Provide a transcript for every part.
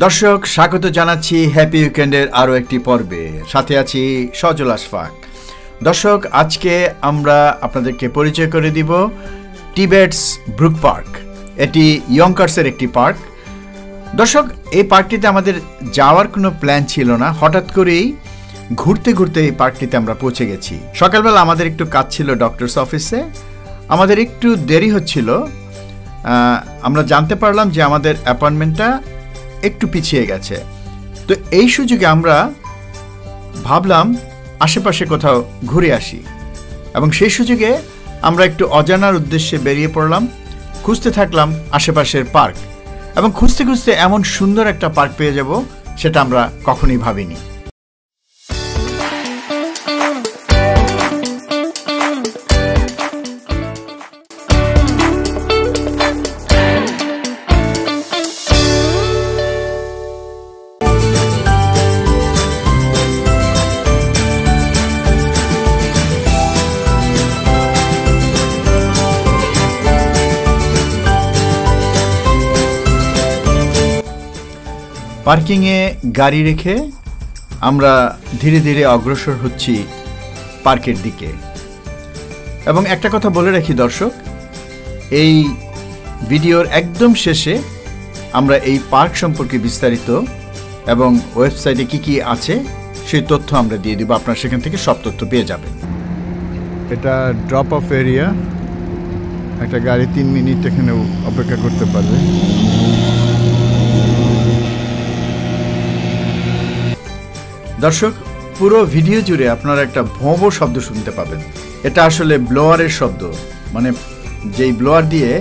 দর্শক স্বাগত জানাচ্ছি হ্যাপি উইকেন্ডের আরও একটি পর্বে। সাথে আছি সজল আশফাক। দর্শক, আজকে আমরা আপনাদেরকে পরিচয় করে দিব টিবেটস ব্রুক পার্ক। এটি ইয়ঙ্কার্সের একটি পার্ক। দর্শক, এই পার্কটিতে আমাদের যাওয়ার কোনো প্ল্যান ছিল না, হঠাৎ করেই ঘুরতে ঘুরতে এই পার্কটিতে আমরা পৌঁছে গেছি। সকালবেলা আমাদের একটু কাজ ছিল ডক্টরস অফিসে, আমাদের একটু দেরি হচ্ছিল। আমরা জানতে পারলাম যে আমাদের অ্যাপয়েন্টমেন্টটা একটু পিছিয়ে গেছে। তো এই সুযোগে আমরা ভাবলাম আশেপাশে কোথাও ঘুরে আসি, এবং সেই সুযোগে আমরা একটু অজানার উদ্দেশ্যে বেরিয়ে পড়লাম। খুঁজতে থাকলাম আশেপাশের পার্ক, এবং খুঁজতে খুঁজতে এমন সুন্দর একটা পার্ক পেয়ে যাব সেটা আমরা কখনোই ভাবিনি। পার্কিংয়ে গাড়ি রেখে আমরা ধীরে ধীরে অগ্রসর হচ্ছি পার্কের দিকে। এবং একটা কথা বলে রাখি দর্শক, এই ভিডিওর একদম শেষে আমরা এই পার্ক সম্পর্কে বিস্তারিত এবং ওয়েবসাইটে কি কি আছে সেই তথ্য আমরা দিয়ে দিব, আপনারা সেখান থেকে সব তথ্য পেয়ে যাবেন। এটা ড্রপ অফ এরিয়া, একটা গাড়ি 3 মিনিট এখানে অপেক্ষা করতে পারবে। দর্শক, পুরো ভিডিও জুড়ে আপনারা একটা ভোঁ শব্দ শুনতে পাবেন। এটা আসলে ব্লোয়ারের শব্দ, মানে যেই ব্লোয়ার দিয়ে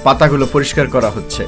পাতাগুলো পরিষ্কার করা হচ্ছে।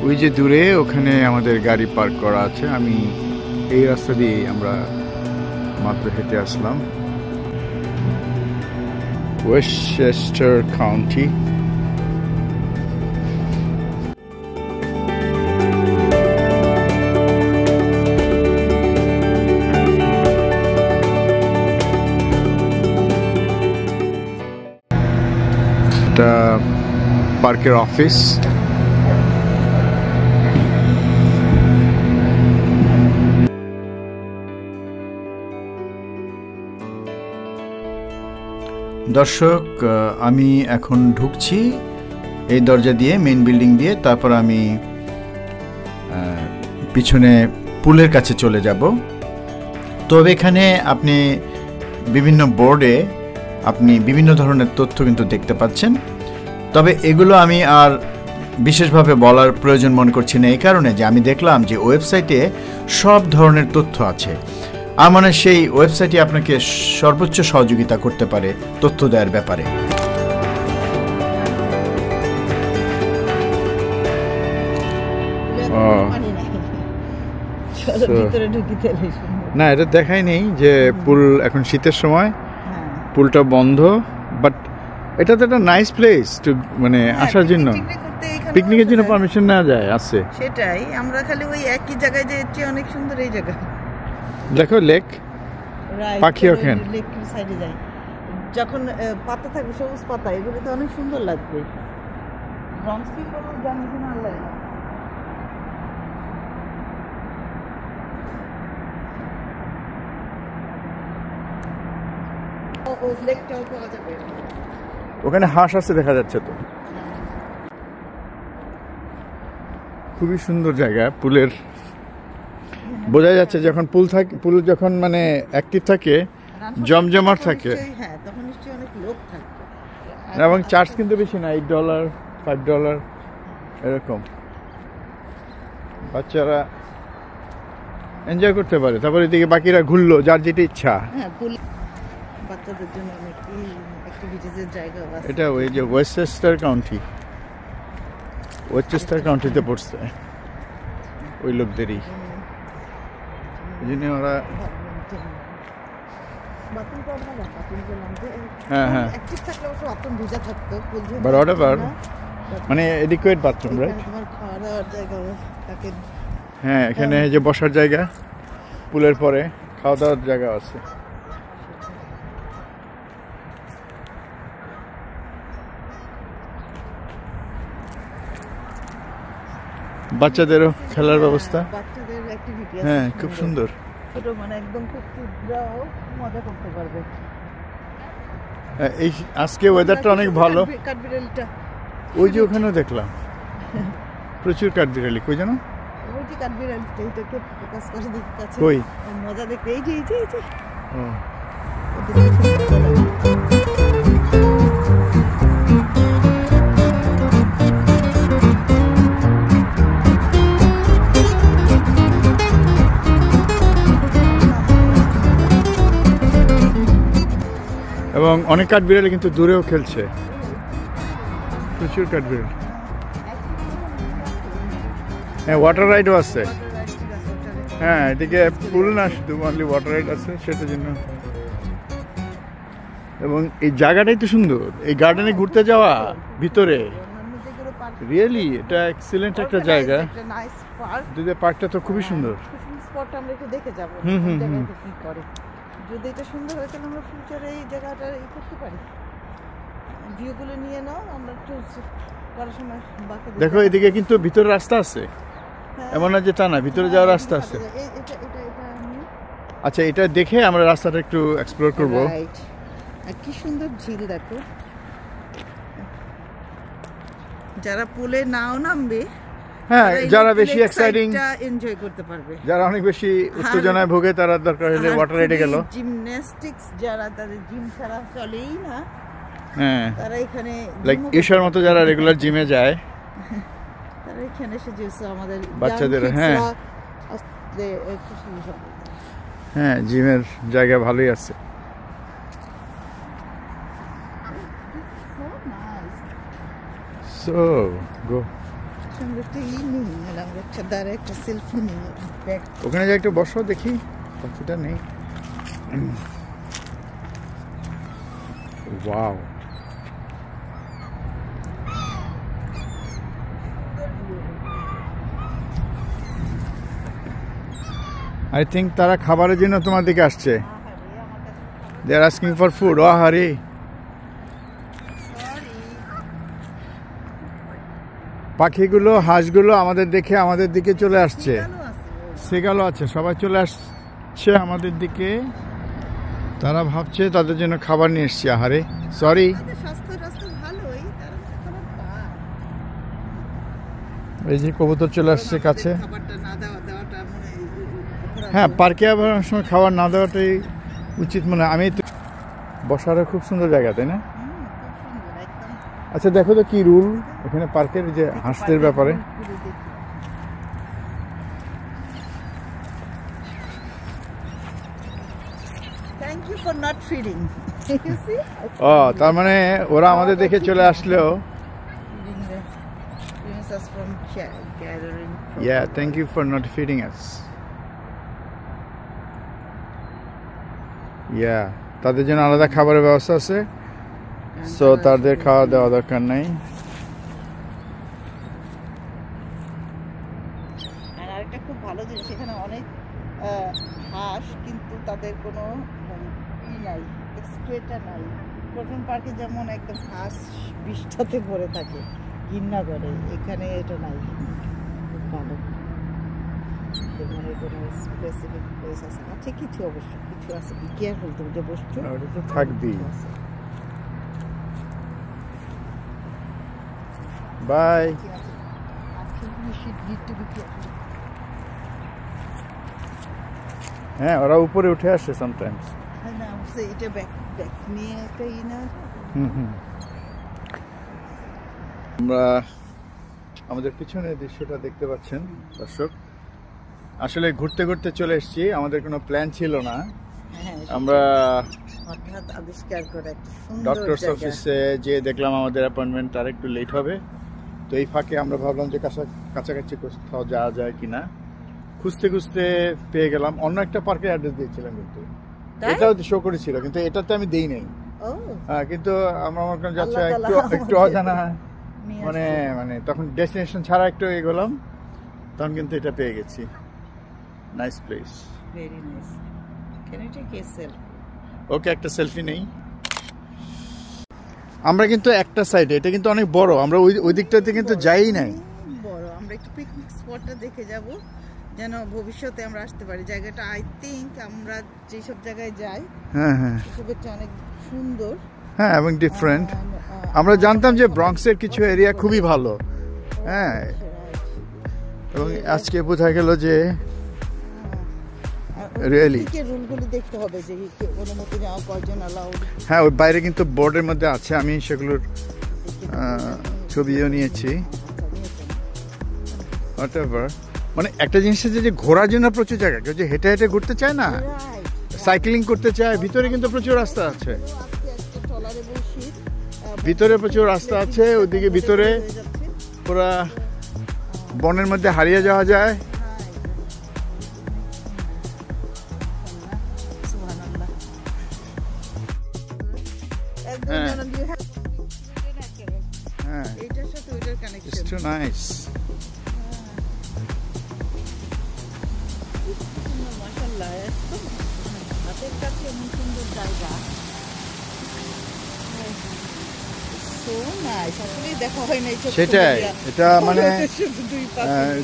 ওই যে দূরে ওখানে আমাদের গাড়ি পার্ক করা আছে। আমি এই রাস্তা দিয়ে আমরা মাত্র হেঁটে আসলাম। Westchester county. এটা পার্কের অফিস। দর্শক, আমি এখন ঢুকছি এই দরজা দিয়ে, মেইন বিল্ডিং দিয়ে। তারপর আমি পিছনে পুলের কাছে চলে যাব। তবে এখানে আপনি বিভিন্ন বোর্ডে আপনি বিভিন্ন ধরনের তথ্য কিন্তু দেখতে পাচ্ছেন। তবে এগুলো আমি আর বিশেষভাবে বলার প্রয়োজন মনে করছি না, এই কারণে যে আমি দেখলাম যে ওয়েবসাইটে সব ধরনের তথ্য আছে। আর মানে সেই ওয়েবসাইটে আপনাকে সর্বোচ্চ সহযোগিতা করতে পারে তথ্য দেওয়ার ব্যাপারে। না, এটা দেখাই নেই যে পুল এখন শীতের সময় পুলটা বন্ধ, বাট এটা তো একটা নাইস প্লেস টু মানে আসার জন্য, পিকনিকের জন্য পারমিশন নেওয়া যায় আছে। সেটাই, আমরা খালি ওই একই জায়গায় যে অনেক সুন্দর এই জায়গা। দেখো লেক, পাখি ওখানে লেক সাইডে যাই, যখন পাতা থাকবে সবুজ পাতা, এগুলো তো অনেক সুন্দর লাগবে। ওখানে হাঁস আছে দেখা যাচ্ছে তো। খুবই সুন্দর জায়গা পুলের, বোঝা যাচ্ছে যখন পুল যখন মানে অ্যাক্টিভ থাকে জমজমাট থাকে। হ্যাঁ, তখন নিশ্চয়ই অনেক লোক থাকবে। এবং চার্জ কিন্তু বেশি না, $8 $5 এরকম। বাচ্চারা এনজয় করতে পারে। তারপরে এদিকে বাকিরা ঘুরলো, যার যেটা ইচ্ছা। হ্যাঁ, বাচ্চাদের জন্য অনেক অ্যাক্টিভিটিসের জায়গা আছে। এটা ওই যে ওয়েস্টচেস্টার কাউন্টিতে পড়ছে ওই লোকদেরই, এই জন্য ওরা হ্যাঁ হ্যাঁ মানে এডিকুয়েট বাথরুম, রাইট? হ্যাঁ, এখানে যে বসার জায়গা, পুলের পরে খাওয়া দাওয়ার জায়গা আছে। বাচ্চাদেরও খেলার ব্যবস্থা, হ্যাঁ খুব সুন্দর। মানে একদম খুব ক্ষুদ্রও মজা করতে পারবে। এই আজকে ওয়েদারটা অনেক ভালো। কাঠবিড়ালিটা ওই যে ওখানেও দেখলাম প্রচুর কাঠবিড়ালি। কই জানো? ওই যে কাঠবিড়ালিটা, এটাকে ফোকাস করে দেখতে কই মজা দেখতে। এই যে ও এবং অনেক কাঠবিড়ালি কিন্তু দূরেও খেলছে, প্রচুর কাঠবিড়ালি। হ্যাঁ, ওয়াটার রাইডও আছে। হ্যাঁ, এদিকে পুল না, শুধু অনলি ওয়াটার রাইড আছে, সেটার জন্য। এবং এই জায়গাটাই তো সুন্দর, এই গার্ডেনে ঘুরতে যাওয়া ভিতরে, রিয়েলি এটা এক্সিলেন্ট একটা জায়গা। পার্কটা তো খুবই সুন্দর। আমরা একটু দেখে যাবো কি করে। যদি এটা সুন্দর হয় তাহলে আমরা ফিউচারে এই জায়গাটা করতে পারি। ভিউগুলো নিয়ে নাও, আমরা একটু করার সময় বাকি। দেখো এদিকে কিন্তু ভিতরে রাস্তা আছে, এমন না যে তা না, ভিতরে যাওয়ার রাস্তা আছে। আচ্ছা, এটা দেখে আমরা রাস্তাটা একটু এক্সপ্লোর করব। আর কি সুন্দর ঝিল দেখো। যারা পুলে নাও নামবে, হ্যাঁ, যারা বেশি এক্সাইটিং এনজয় করতে পারবে, যারা অনেক বেশি উত্তেজনায় ভোগে, তারা দরকার হলে ওয়াটার রাইডে গেল। জিমন্যাস্টিক্স যারা, তাদের জিম ছাড়া চলেই না, হ্যাঁ, তারা এখানে লাইক ঈশার মতো যারা রেগুলার জিমে যায়, তারা এখানে এসে যেসব আমাদের বাচ্চাদের হ্যাঁ জিমের জায়গা ভালোই আছে। সো গো, ওখানে যে একটু বসো, দেখি কতটা নেই। ওয়াও, আই থিঙ্ক তারা খাবারের জন্য তোমার দিকে আসছে। দে আর আস্কিং ফর ফুড। ও হারি, পাখিগুলো, হাঁসগুলো আমাদের দেখে আমাদের দিকে চলে আসছে। সেগালও আছে, সবাই চলে আসছে আমাদের দিকে। তারা ভাবছে তাদের জন্য খাবার নিয়ে এসছি। আহারে, সরি। এই যে কবুতর চলে আসছে কাছে। হ্যাঁ, পার্কে আবার অনেক সময় খাবার না দেওয়াটাই উচিত মনে হয়। আমি বসারও খুব সুন্দর জায়গা, তাই না? আচ্ছা, দেখো তো কি রুল এখানে পার্কের, যে হাঁসদের ব্যাপারে। ও, তার মানে ওরা আমাদের দেখে চলে আসলেও। Yeah, thank you for not feeding us. Yeah, তাদের জন্য আলাদা খাবারের ব্যবস্থা আছে, সো তাদের খাওয়া দেওয়া দরকার নাই। আর আরেকটা খুব ভালো জিনিস, এখানে অনেক হাঁস, কিন্তু তাদের কোনো নাই, এক্সক্রেটার নাই। প্রোটন পার্কে যেমন একদম হাঁস বিষ্ঠাতে ভরে থাকে, ঘৃণা করে, এখানে এটা নাই। খুব ভালো, মানে কোনো স্পেসিফিক প্লেস আছে না, ঠিক কিছু অবশ্য কিছু আছে। বি কেয়ারফুল, তুমি যে বসছো ওটা তো থাকবি। বাই। হ্যাঁ, ওরা উপরে উঠে আসে সামটাইমস। না এটা ব্যাক নিয়ে একটা না। আমরা আমাদের পিছনের দৃশ্যটা দেখতে পাচ্ছেন দর্শক। আসলে ঘুরতে ঘুরতে চলে এসেছি, আমাদের কোনো প্ল্যান ছিল না। আমরা হঠাৎ আবিষ্কার করে একটা সুন্দর ডক্টরস অফিসে যে দেখলাম আমাদের অ্যাপয়েন্টমেন্ট আর একটু লেট হবে, তো এই ফাঁকে আমরা ভাবলাম যে কাছাকাছি কোথাও যাওয়া যায় কিনা। খুঁজতে খুঁজতে পেয়ে গেলাম। অন্য একটা পার্কের অ্যাড্রেস দিয়েছিলাম, কিন্তু এটাও শো করেছিল, কিন্তু এটাতে আমি দেই নাই। কিন্তু আমরা মনে করেন যাচ্ছে একটু অজানা, মানে তখন ডেস্টিনেশন ছাড়া একটু এগোলাম, তখন কিন্তু এটা পেয়ে গেছি। Nice place, very nice. Can you take a selfie? Okay, একটা সেলফি নেই। আমরা কিন্তু একটা সাইডে, এটা কিন্তু অনেক বড়, আমরা ওই দিকটাতে কিন্তু যাই নাই। বড়, আমরা একটু পিকনিক স্পটটা দেখে যাব, যেন ভবিষ্যতে আমরা আসতে পারি। জায়গাটা আই থিংক আমরা যেসব জায়গায় যাই, হ্যাঁ হ্যাঁ, সেটা অনেক সুন্দর, হ্যাঁ, এবং ডিফারেন্ট। আমরা জানতাম যে ব্রঙ্কসের কিছু এরিয়া খুবই ভালো, হ্যাঁ, এবং আজকে বোঝা গেল যে রিয়েলি রুলগুলো দেখতে হবে যে অনুমতি নেওয়া কয়জন অ্যালাউড। হ্যাঁ, ওই বাইরে কিন্তু বোর্ডের মধ্যে আছে, আমি সেগুলোর ছবিও নিয়েছি। মানে একটা জিনিস আছে যে ঘোরার জন্য প্রচুর জায়গা, কেউ যে হেঁটে হেঁটে ঘুরতে চায় না, সাইক্লিং করতে চায়, ভিতরে কিন্তু প্রচুর রাস্তা আছে, ভিতরে প্রচুর রাস্তা আছে। ওইদিকে ভিতরে পুরা বনের মধ্যে হারিয়ে যাওয়া যায়। It's too nice. সেটাই, এটা মানে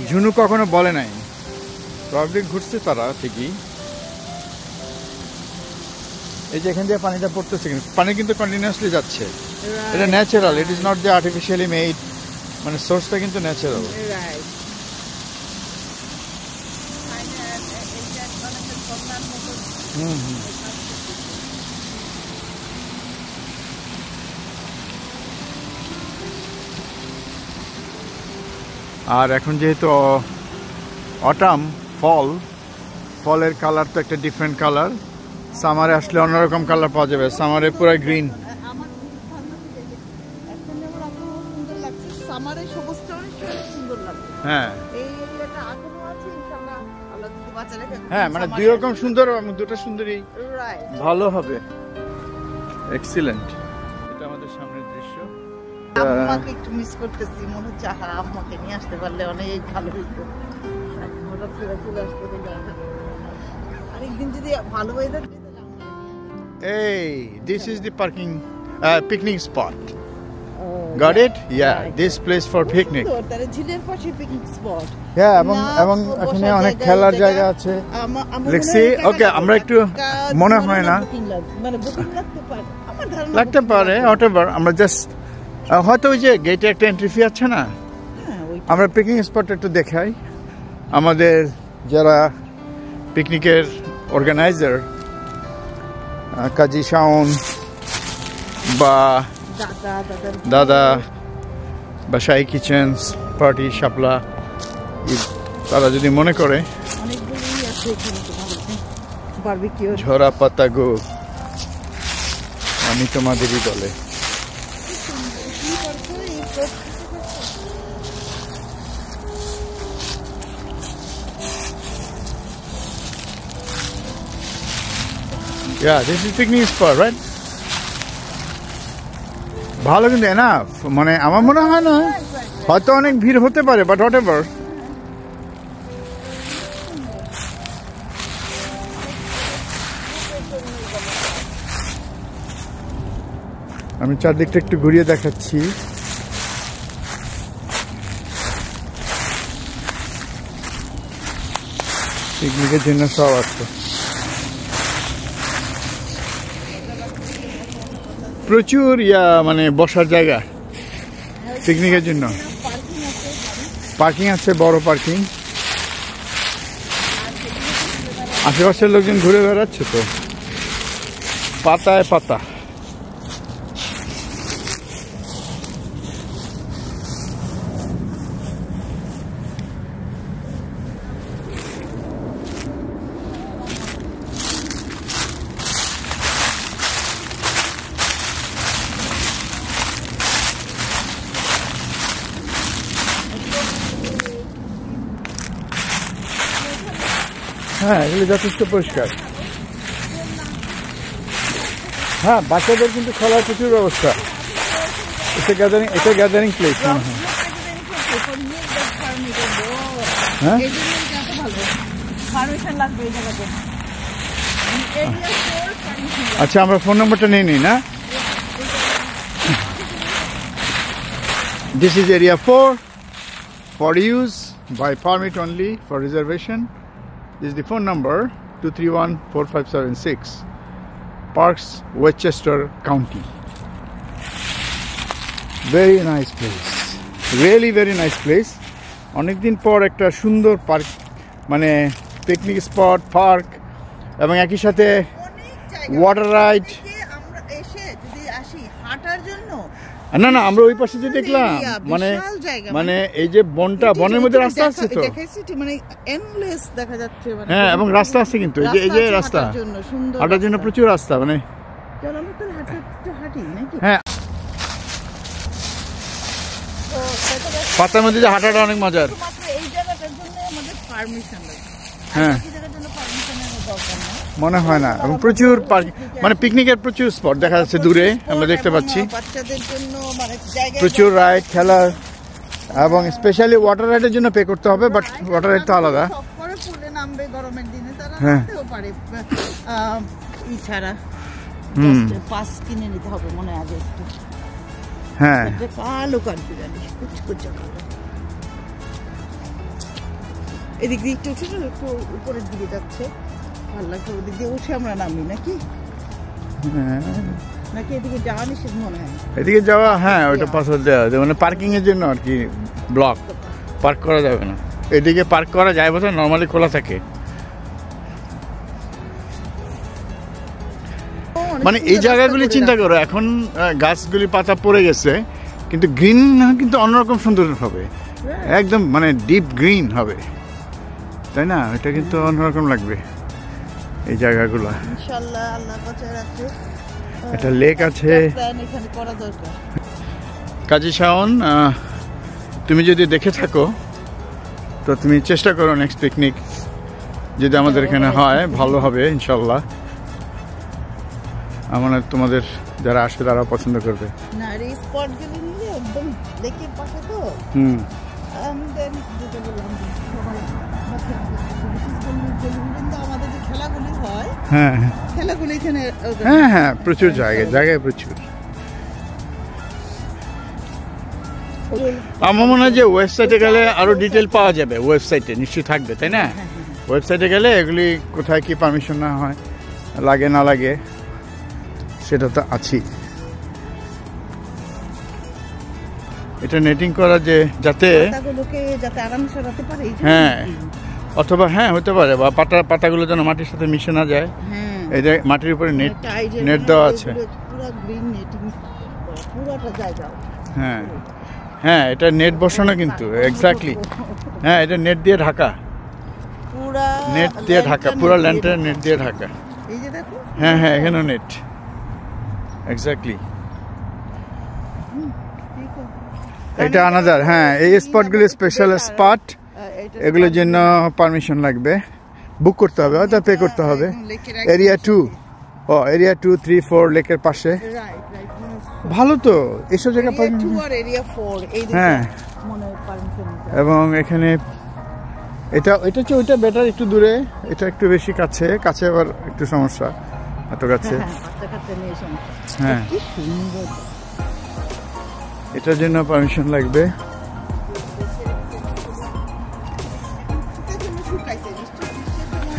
ঝুনু কখনো বলে নাই, প্রবলি ঘুরছে তারা ঠিকই। এই যে এখান দিয়ে পানিটা পড়তেছে, পানি কিন্তু কন্টিনিউয়াসলি যাচ্ছে, এটা ন্যাচারাল, ইট ইজ নট যে আর্টিফিশিয়ালি মেড, মানে সোর্সটা কিন্তু ন্যাচারাল। আর এখন যেহেতু অটাম, ফলের কালার তো একটা ডিফারেন্ট কালার। সামারে আসলে অন্যরকম কালার পাওয়া যাবে, সামারে পুরো গ্রিন। হ্যাঁ হ্যাঁ, মানে দুই রকম সুন্দর, দুটো সুন্দরই ভালো হবে। এক্সিলেন্ট। এটা আমাদের সামনের দৃশ্য। আমাকে একটু মিস করতেছি, মনে হচ্ছে আমাকে নিয়ে আসতে পারলে অনেক ভালো হইতো। আরেকদিন যদি ভালো weather. Hey, this is the picnic spot. Got it? Yeah, this place for picnic. তারে ঝিলের পাশে পিকনিক স্পট। হ্যাঁ, এবং এখানে অনেক খেলার জায়গা আছে। Let's see. ওকে, আমরা একটু মনে হয় না, মানে বুকিং লাগতে পারে, আমার ধারণা লাগতে পারে, হোয়াটএভার। আমরা জাস্ট হয়তো ওই যে গেটে একটা এন্ট্রি ফি আছে না, আমরা পিকনিক স্পট একটু দেখাই। আমাদের যারা পিকনিকের অর্গানাইজার, কাজী শাওন বা দাদা বা শাহী কিচেন্স পার্টি শাপলা, তারা যদি মনে করে ঝরা পাতা গো আমি তোমাদেরই দলে। Yeah, this is picnic spot, right? ভালো কিন্তু এনাফ, মানে আমার মনে হয় না, হয়তো অনেক ভিড় হতে পারে, বাট হোয়াটএভার। আমি চারদিকটা একটু ঘুরিয়ে দেখাচ্ছি। পিকনিকের জন্য সব আছে, প্রচুর মানে বসার জায়গা পিকনিকের জন্য। পার্কিং আছে, বড় পার্কিং। আশেপাশের লোকজন ঘুরে বেড়াচ্ছে তো। পাতায় পাতা। হ্যাঁ, এগুলো যথেষ্ট পরিষ্কার। হ্যাঁ, বাচ্চাদের কিন্তু খেলার প্রচুর ব্যবস্থা। এটা গ্যাদারিং প্লেস। হ্যাঁ, আচ্ছা, আমরা ফোন নম্বরটা নিয়ে নিই না। This is area 4 for use by permit only for reservation. This is the phone number 231-4576. Parks, Westchester County. Very nice place. Really very nice place. অনেকদিন পর একটা সুন্দর পার্ক, মানে পিকনিক স্পট, পার্ক এবং একই সাথে ওয়াটার রাইড। আমরা এসে যদি আসি হাঁটার জন্য, না না, আমরা ওই পাশে যে দেখলাম, মানে এই যে বনের মধ্যে রাস্তা আছে তো, মানে এন্ডলেস দেখা যাচ্ছে। হ্যাঁ, এবং রাস্তা আছে কিন্তু এই যে রাস্তা হাঁটার জন্য প্রচুর রাস্তা। মানে চলো আমরা তো হাঁটি নাকি? হ্যাঁ, পাতার মধ্যে যে হাঁটাটা অনেক মজার। এই জায়গাটার জন্য আমাদের পারমিশন লাগে। হ্যাঁ, মনে হয় না। এবং প্রচুর মানে পিকনিকের প্রচুর স্পট দেখা যাচ্ছে দূরে, আমরা দেখতে পাচ্ছি। বাচ্চাদের জন্য প্রচুর রাইড, খেলার, এবং স্পেশালি ওয়াটার রাইডের জন্য পে করতে হবে, বাট ওয়াটার রাইড তো আলাদা। নামবে গরমের দিনে, তারা হ্যাঁ নামতেও পারে ছাড়া। পাস কিনে নিতে হবে মনে হয় আগে একটু। হ্যাঁ, কালো কাটবে জানি, কুচকুচে কালো। এদিক দিয়ে একটু উঠে একটু উপরের দিকে যাচ্ছে, ভালো লাগছে। ওদিক দিয়ে উঠে আমরা নামি নাকি? নাকি এদিকে যাওয়া নিষেধ মনে হয়? এদিকে যাওয়া, হ্যাঁ, ওইটা পাসওয়ার্ড দেওয়া, মানে পার্কিং এর জন্য আর কি, ব্লক পার্ক করা যাবে না। এদিকে পার্ক করা যায় বলতে নর্মালি খোলা থাকে। মানে এই জায়গাগুলি চিন্তা করো, এখন গাছগুলি পাতা পড়ে গেছে, কিন্তু গ্রিন কিন্তু অন্যরকম সুন্দর হবে, একদম মানে ডিপ গ্রিন হবে, তাই না? এটা কিন্তু অন্যরকম লাগবে এই জায়গাগুলো। ইনশাআল্লাহ আল্লাহ বাঁচায় রাখে। একটা লেক আছে এখানে করা দরকার। কাজী শাওন, তুমি যদি দেখে থাকো তো তুমি চেষ্টা করো নেক্সট পিকনিক যদি আমাদের এখানে হয়, ভালো হবে ইনশাল্লাহ। আমার তোমাদের যারা আসবে তারা পছন্দ করবে। না, এই স্পটগুলো নিয়ে একদম লেকের পাশে তো। আমাদের যেটা বললাম, আমাদের যে খেলাগুলি হয়, হ্যাঁ খেলাগুলো এখানে, হ্যাঁ হ্যাঁ, প্রচুর জায়গায় প্রচুর। আমার মনে হয় যে ওয়েবসাইটে গেলে আরো ডিটেল পাওয়া যাবে, ওয়েবসাইটে নিশ্চয়ই থাকবে, তাই না? ওয়েবসাইটে গেলে এগুলি কোথায় কি পারমিশন না হয়, লাগে না লাগে, সেটা তো আছেই। এটা নেটিং করা যে যাতে আরামসে রাখতে পারে, হ্যাঁ, অথবা হ্যাঁ হতে পারে, বা পাতাগুলো যেন মাটির সাথে মিশে না যায়। এই যে মাটির উপরে নেট দেওয়া আছে। হ্যাঁ হ্যাঁ, এটা নেট বসানো কিন্তু, এক্স্যাক্টলি। হ্যাঁ, এটা নেট দিয়ে ঢাকা, নেট দিয়ে ঢাকা, পুরো ল্যান্ডটা নেট দিয়ে ঢাকা। হ্যাঁ হ্যাঁ, এখানেও নেট, এক্স্যাক্টলি। এটা আনাদার। হ্যাঁ, এই স্পটগুলি স্পেশাল স্পট, এগুলোর জন্য পারমিশন লাগবে, বুক করতে হবে, হয়তো পে করতে হবে। এরিয়া 2, এরিয়া 2, 3, 4 লেকের পাশে। ভালো তো এসব জায়গা। হ্যাঁ, এবং এখানে এটা হচ্ছে ওইটা বেটার, একটু দূরে, এটা একটু বেশি কাছে, আবার একটু সমস্যা, এত কাছে। হ্যাঁ, এটার জন্য পারমিশন লাগবে।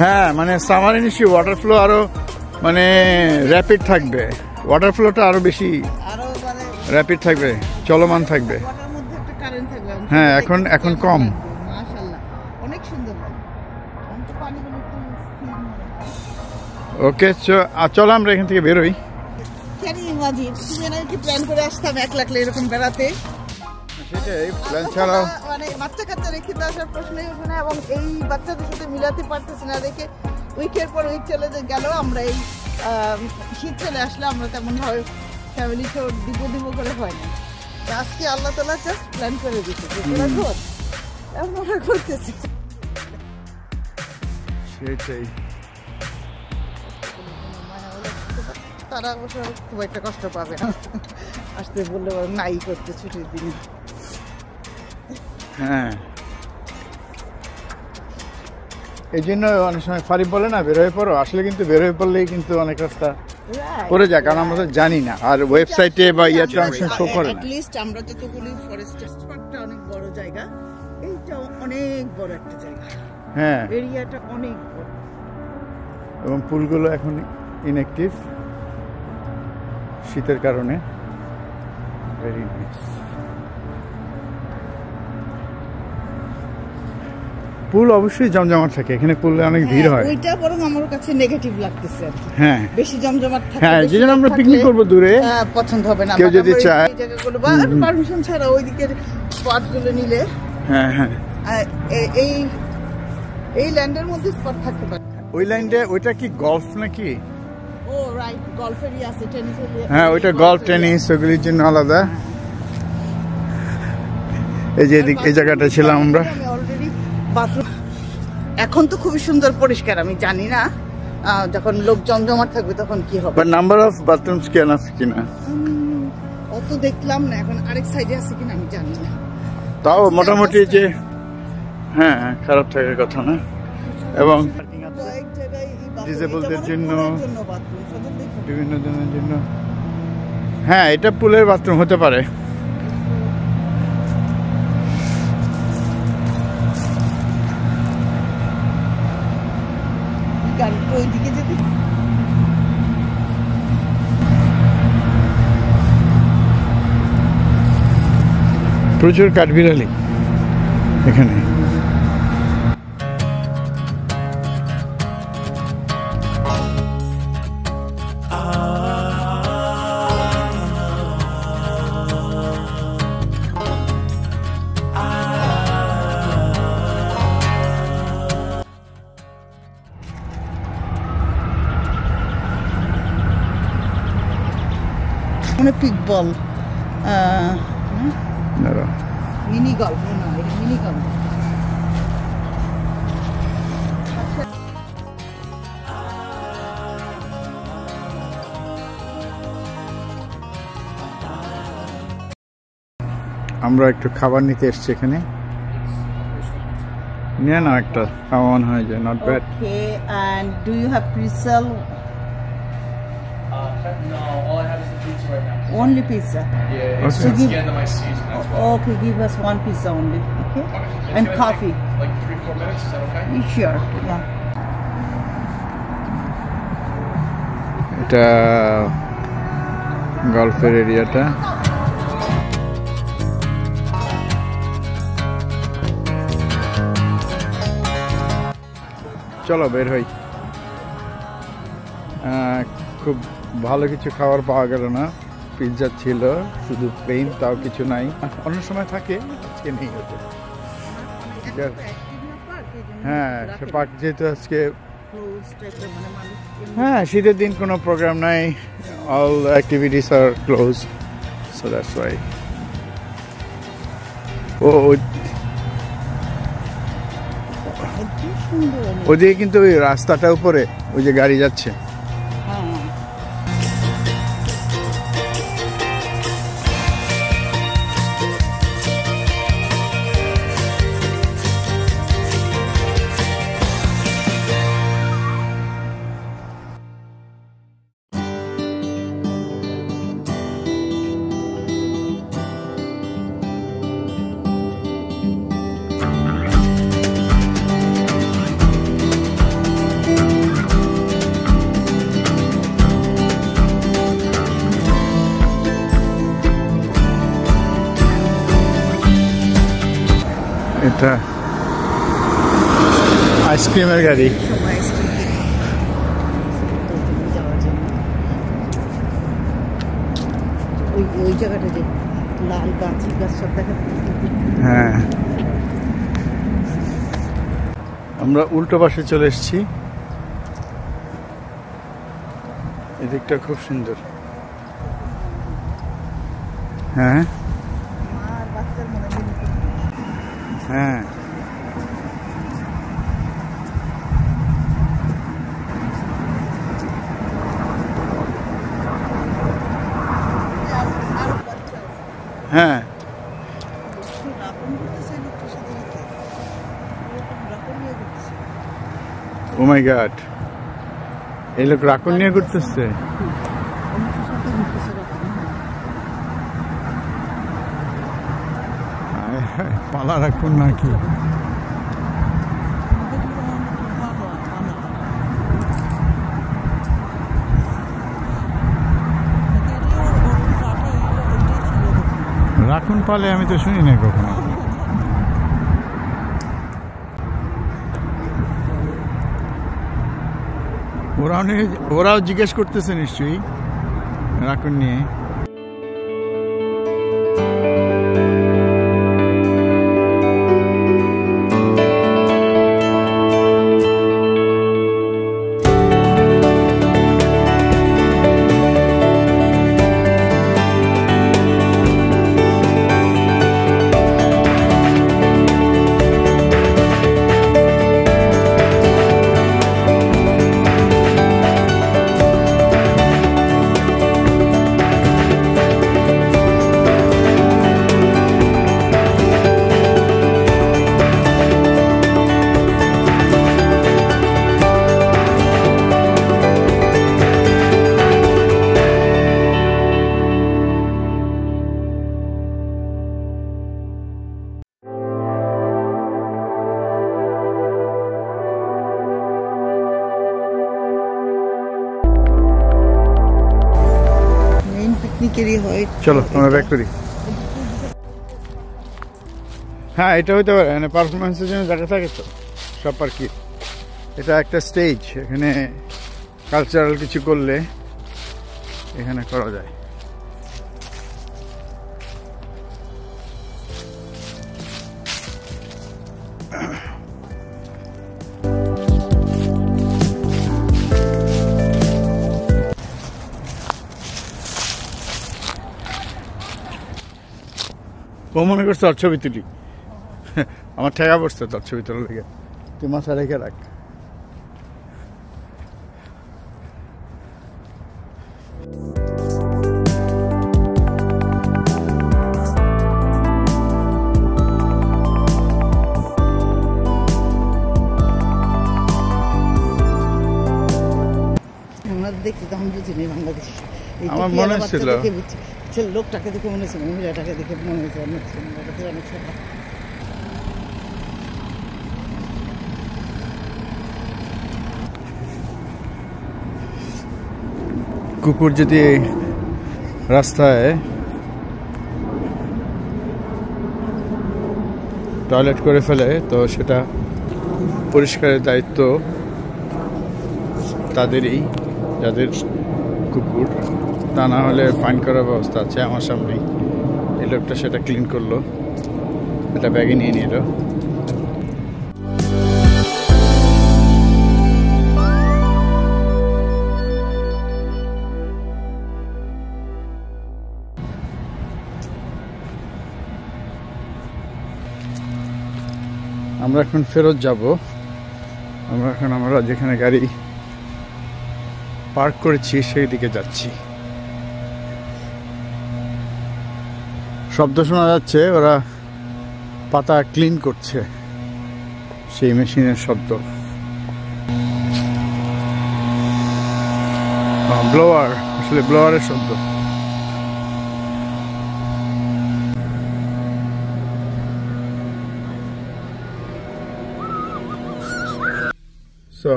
হ্যাঁ, মানে সামারে নিশ্চয়ই ওয়াটার ফ্লো আরো মানে র্যাপিড থাকবে, ওয়াটার ফ্লোটা আরো বেশি র্যাপিড থাকবে, চলমান থাকবে। হ্যাঁ, এখন কম। ওকে, চলো আমরা এখান থেকে বেরোই। ক্যান ইউ ইমাজিন তুমি না কি প্ল্যান করে আসতাম এক লাখ এরকম বেড়াতে, সেটাই প্ল্যান ছাড়াও মানে বাচ্চা কাচ্চা রেখে তো আসার প্রশ্নই ওঠে না, এবং এই বাচ্চাদের সাথে মিলাতে পারতেছি না দেখে উইকের পর উইক চলে গেল। আমরা এই শীত চলে আসলে আমরা তেমন ভাবে ফ্যামিলি শো দিব করে হয় না। আজকে আল্লাহ তাআলা জাস্ট প্ল্যান করে দিচ্ছে তোরা ঘর, এখন আমরা করতেছি। সেটাই, তারা অবশ্য খুব একটা কষ্ট পাবে না, আসতে বললে নাই করতে ছুটির দিনে। হ্যাঁ, এই জন্য অনেক সময় ফারিব বলে না বের হয়ে পড়ো, আসলে কিন্তু বের হয়ে পড়লেই কিন্তু অনেক রাস্তা পড়ে যায়, কারণ আমরা তো জানি না, আর ওয়েবসাইটে বা ইয়াতে অনেক সময় শো করে না। লিস্ট আমরা যতগুলি ফরেস্ট পার্কটা অনেক বড় জায়গা, এইটা অনেক বড় একটা জায়গা, হ্যাঁ এরিয়াটা অনেক বড়, এবং পুলগুলো এখন ইনঅ্যাক্টিভ শীতের কারণে। Very nice. পুল অবশ্যই জমজমাট থাকে, এখানে পুলে অনেক ভিড় হয়। ওইটা বরং আমার কাছে নেগেটিভ লাগতেছে, হ্যাঁ বেশি জমজমাট থাকে। হ্যাঁ, যেজন্য আমরা পিকনিক করব দূরে, পছন্দ হবে না কেউ যদি চায় এই জায়গাগুলো বা পারমিশন ছাড়া ওই দিকের স্পটগুলো নিলে। হ্যাঁ হ্যাঁ, এই ল্যান্ডের মধ্যে স্পট থাকতে পারে। ওই লাইনটা ওইটা কি গলফ নাকি? ও রাইট, গলফেরই আছে, টেনিসের। হ্যাঁ, ওইটা গলফ টেনিস ওগুলির জন্য আলাদা। এই যে এই জায়গাটা ছিলাম আমরা। অলরেডি বাথরুম এখন তো খুবই সুন্দর পরিষ্কার, আমি জানি না যখন লোক জমজমাট থাকবে তখন কি হবে। বাট নাম্বার অফ বাথরুমস কি আছে কিনা অত দেখলাম না, এখন আরেক সাইডে আছে কিনা আমি জানি না। তাও মোটামুটি যে হ্যাঁ খারাপ থাকার কথা না। এবং কয়েক জায়গায় ডিসেবলদের জন্য বাথরুম বিভিন্ন জনের জন্য, হ্যাঁ এটা পুলের বাথরুম হতে পারে। ওইদিকে যদি প্রচুর কাঠবিড়ালি এখানে। পিক বল, মিনি গলফ না, এটা মিনি গলফ। আমরা একটু খাবার নিতে এসেছি এখানে, নিয়ে না একটা খাওয়ান হয়ে যায়, not bad. Okay, and do you have presale? No, all I have is the pizza right now. Only pizza? Yeah, it's Okay. towards the end of my season, that's why. Okay, give us one pizza only, okay? It's And gonna coffee. take like 3-4 minutes, is that okay? Sure, yeah. এটা গল্ফের এরিয়াটা। চলো বের হই। খুব ভালো কিছু খাবার পাওয়া গেল না, পিৎজা ছিল শুধু প্লেন, তাও কিছু নাই। অন্য সময় থাকে, আজকে নেই হতো। হ্যাঁ, সে পার্ক যেহেতু আজকে, হ্যাঁ শীতের দিন কোনো প্রোগ্রাম নাই, all activities are close, so that's why. ওদিকে কিন্তু ওই রাস্তাটা উপরে ওই যে গাড়ি যাচ্ছে। এটা আইসক্রিমের গাড়ি। ওই ওই জায়গাটা যে লাল গাছ সব দেখা যাচ্ছে। হ্যাঁ, আমরা উল্টো পাশে চলে এসেছি। এদিকটা খুব সুন্দর। হ্যাঁ মা আর বাচ্চার মনে হয় হ্যাঁ, আরো বাচ্চা আছে। হ্যাঁ, রাপন করতেছে লোকটার সাথে সাথে। এরকম রাপন নিয়ে ঘুরতেছে। ও মাই গড, এই লোক রাকুন নিয়ে ঘুরতেছে। লোকটার সাথে ঘুরতেছে রাপন। পালা রাকুন নাকি? রাকুন পালে আমি তো শুনি না কখনো। ওরাও জিজ্ঞেস করতেছে নিশ্চয়ই রাকুন নিয়ে। পিকনিকেরই হয়। চলো আমরা ব্যাক করি। হ্যাঁ, এটা হইতে পারে, মানে পারফরমেন্সের জন্য জায়গা থাকে তো সব পার্কে। এটা একটা স্টেজ, এখানে কালচারাল কিছু করলে এখানে করা যায়। ও মনে করছে তোর ছবি তুলি, আমার ঠেকা পড়ছে তোর ছবি তোলার লেগে। তুই মাথা রেখে রাখ। আমরা দেখছি তখন বুঝিনি বাংলাদেশ। আমার মনে হচ্ছিল লোকটাকে দেখে মনে হচ্ছে, মহিলাটাকে দেখে মনে হচ্ছে অনেক সুন্দর, অনেক সুন্দর। কুকুর যদি রাস্তায় টয়লেট করে ফেলে তো সেটা পরিষ্কারের দায়িত্ব তাদেরই, যাদের কুকুর। তা না হলে ফাইন করার ব্যবস্থা আছে। আমার সামনেই এই লোকটা সেটা ক্লিন করলো, এটা ব্যাগে নিয়ে নিল। আমরা এখন ফেরত যাব। আমরা যেখানে গাড়ি পার্ক করেছি সেই দিকে যাচ্ছি। শব্দ শোনা যাচ্ছে, ওরা পাতা ক্লিন করছে, সেই মেশিনের শব্দ। ব্লোয়ার, আসলে ব্লোয়ারের শব্দ।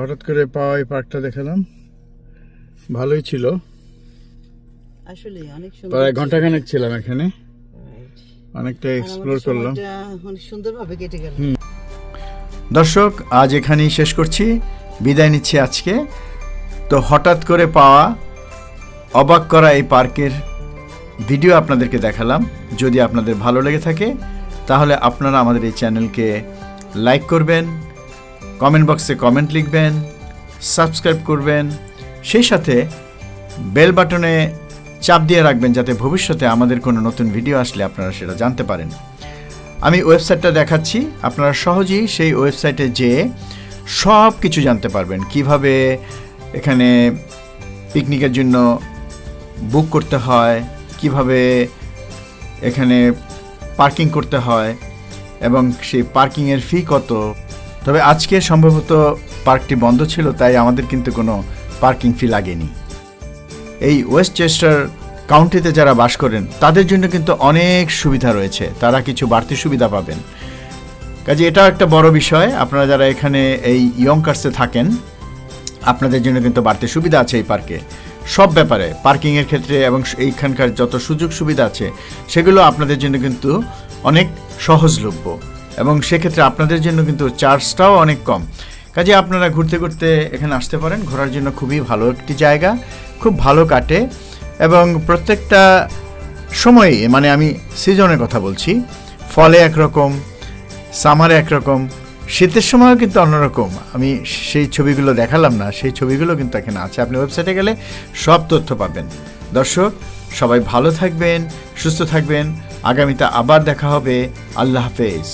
হঠাৎ করে পাওয়া এই পার্কটা দেখালাম, ভালোই ছিল। আসলে অনেক সুন্দর, প্রায় ঘন্টাখানেক ছিলাম এখানে, অনেকটা এক্সপ্লোর করলাম, অনেক সুন্দরভাবে কেটে গেল। দর্শক, আজ এখানেই শেষ করছি, বিদায় নিচ্ছি আজকে। তো হঠাৎ করে পাওয়া, অবাক করা এই পার্কের ভিডিও আপনাদেরকে দেখালাম। যদি আপনাদের ভালো লেগে থাকে তাহলে আপনারা আমাদের এই চ্যানেলকে লাইক করবেন, কমেন্ট বক্সে কমেন্ট লিখবেন, সাবস্ক্রাইব করবেন, সেই সাথে বেল বাটনে চাপ দিয়ে রাখবেন যাতে ভবিষ্যতে আমাদের কোনো নতুন ভিডিও আসলে আপনারা সেটা জানতে পারেন। আমি ওয়েবসাইটটা দেখাচ্ছি, আপনারা সহজেই সেই ওয়েবসাইটে যেয়ে সব কিছু জানতে পারবেন। কিভাবে এখানে পিকনিকের জন্য বুক করতে হয়, কিভাবে এখানে পার্কিং করতে হয় এবং সেই পার্কিংয়ের ফি কত। তবে আজকে সম্ভবত পার্কটি বন্ধ ছিল, তাই আমাদের কিন্তু কোনো পার্কিং ফি লাগেনি। এই ওয়েস্টচেস্টার কাউন্টিতে যারা বাস করেন তাদের জন্য কিন্তু অনেক সুবিধা রয়েছে, তারা কিছু বাড়তি সুবিধা পাবেন। কাজে এটাও একটা বড় বিষয়। আপনারা যারা এখানে এই ইয়ংকার্সে থাকেন আপনাদের জন্য কিন্তু বাড়তি সুবিধা আছে এই পার্কে, সব ব্যাপারে, পার্কিংয়ের ক্ষেত্রে এবং এইখানকার যত সুযোগ সুবিধা আছে সেগুলো আপনাদের জন্য কিন্তু অনেক সহজলভ্য এবং সেক্ষেত্রে আপনাদের জন্য কিন্তু চার্জটাও অনেক কম। কাজে আপনারা ঘুরতে ঘুরতে এখানে আসতে পারেন। ঘোরার জন্য খুবই ভালো একটি জায়গা, খুব ভালো কাটে এবং প্রত্যেকটা সময়ে, মানে আমি সিজনের কথা বলছি, ফলে একরকম, সামারে একরকম, শীতের সময়ও কিন্তু অন্যরকম। আমি সেই ছবিগুলো দেখালাম না, সেই ছবিগুলো কিন্তু এখানে আছে, আপনি ওয়েবসাইটে গেলে সব তথ্য পাবেন। দর্শক সবাই ভালো থাকবেন, সুস্থ থাকবেন। আগামীতে আবার দেখা হবে। আল্লাহ হাফেজ।